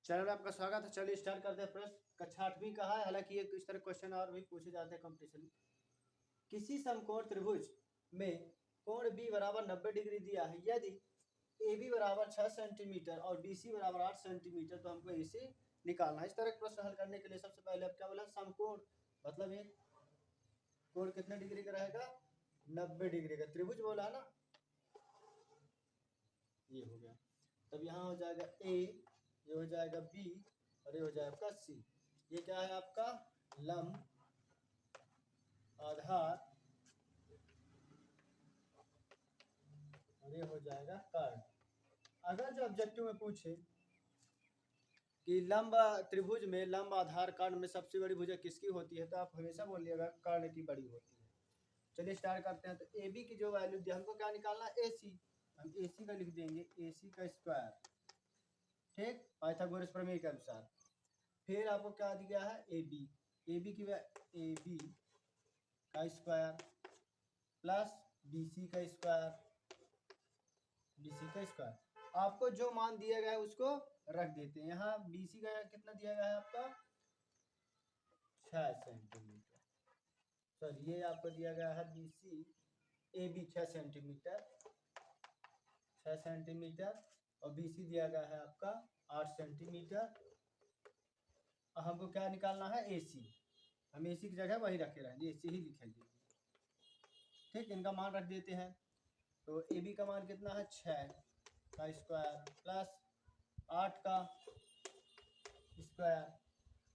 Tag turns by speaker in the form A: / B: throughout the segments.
A: Channel में आपका स्वागत है। चलिए स्टार्ट करते हैं। प्रश्न कक्षा 8वीं का है, हालांकि ये इस तरह क्वेश्चन और भी पूछे जाते हैं कंपटीशन में। किसी समकोण त्रिभुज में कोण बी बराबर 90 डिग्री दिया है, यदि ए बी बराबर 6 सेंटीमीटर और बी सी बराबर 8 सेंटीमीटर, तो हमको ए सी निकालना है। इस तरह के प्रश्न हल करने के लिए सबसे पहले अब क्या बोला, समकोण मतलब एक कोण कितने डिग्री का रहेगा, 90 डिग्री का। त्रिभुज बोला है ना, ये हो गया। तब यहाँ हो जाएगा ए, ये हो जाएगा बी और ये हो जाएगा आपका सी। ये क्या है आपका लंब, आधार और ये हो जाएगा कर्ण। अगर जो ऑब्जेक्टिव में पूछे कि लंब त्रिभुज में लंब आधार कर्ण में सबसे बड़ी भुजा किसकी होती है, तो आप हमेशा बोलिएगा कर्ण की बड़ी होती है। चलिए स्टार्ट करते हैं। तो ए बी की जो वैल्यू दी हमको क्या निकालना, ए सी। हम ए सी का लिख देंगे ए सी का स्क्वायर, ठीक, पाइथागोरस प्रमेय के अनुसार। फिर आपको क्या दिया है, ए बी, ए बी की ए बी का स्क्वायर प्लस बी सी का स्क्वायर, बी सी का स्क्वायर। आपको जो मान दिया गया है उसको रख देते हैं। यहाँ बी सी का कितना दिया गया है आपका 6 सेंटीमीटर, सॉरी ये आपको दिया गया है B C A B 6 centimetre, 6 centimetre और बी सी दिया गया है आपका 8 सेंटीमीटर। हमको क्या निकालना है, ए सी। हम ए सी की जगह वही रखे रहेंगे, ए सी ही लिखेंगे, ठीक। इनका मान रख देते हैं। तो ए बी का मान कितना है 6 का स्क्वायर प्लस 8 का स्क्वायर।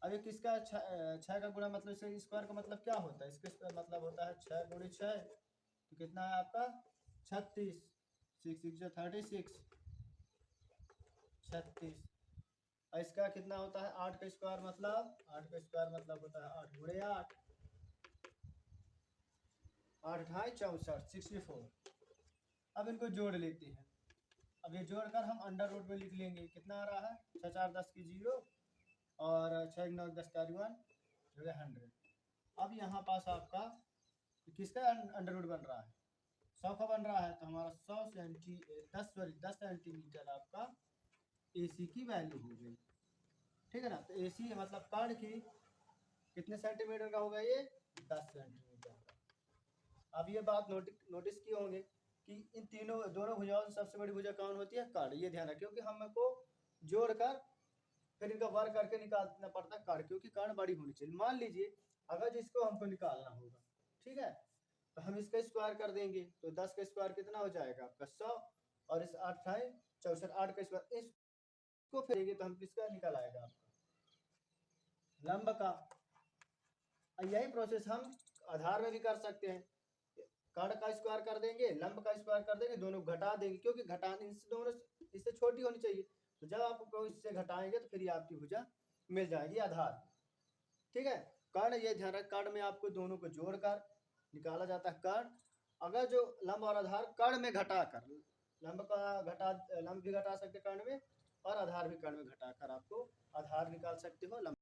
A: अब ये किसका 6 का गुणा मतलब इसके स्क्वायर का मतलब क्या होता है, इसके स्क्वायर मतलब होता है 6 गुणे 6, तो कितना है आपका 36, 6 6 36, 36। और इसका कितना होता है 8 का स्क्वायर मतलब, 8 का स्क्वायर मतलब होता है 8 गुणे 8, 8 ढाई 64, 64। अब इनको जोड़ लेते हैं। अब ये जोड़कर हम अंडर रूट में लिख लेंगे। कितना आ रहा है 6 4 10 की 0 और 6 9 10 का 1 जो है 100। अब यहाँ पास आपका किसका अंडर रूट बन रहा है, 100 का बन रहा है। तो हमारा 10 सेंटीमीटर आपका ए सी की वैल्यू हो गई, ठीक है ना। तो ए सी मतलब कर्ण की कितने सेंटीमीटर का होगा, ये 10 सेंटीमीटर का। अब ये बात नोटिस किए होंगे कि इन दोनों भुजाओं से सबसे बड़ी भुजा कौन होती है, कर्ण। ये ध्यान रखें, क्योंकि हमको जोड़कर फिर इनका वर्ग करके निकालना पड़ता है कर्ण, क्योंकि कर्ण बड़ी होनी चाहिए। मान लीजिए अगर जिसको हमको निकालना होगा, ठीक है, तो हम इसका स्क्वायर कर देंगे। तो 10 का स्क्वायर कितना हो जाएगा आपका 100 और इस 8 ढाई 64, 8 का स्क्वायर इसको फेरेंगे तो हम किसका निकल आएगा आपका लंब का। यही प्रोसेस हम आधार में भी कर सकते हैं। कर्ण का स्क्वायर कर देंगे, लंब का स्क्वायर कर देंगे, दोनों घटा देंगे, क्योंकि घटाने इससे दोनों इससे छोटी होनी चाहिए। तो जब आप इससे घटाएंगे तो फिर ये आपकी भुजा मिल जाएगी आधार, ठीक है। कर्ण ये ध्यान रख, कर्ण में आपको दोनों को जोड़कर निकाला जाता है कर्ण। अगर जो लंब और आधार कर्ण में घटाकर, लंब भी घटा सकते कर्ण में और आधार भी कर्ण में घटाकर आपको आधार निकाल सकते हो लंब।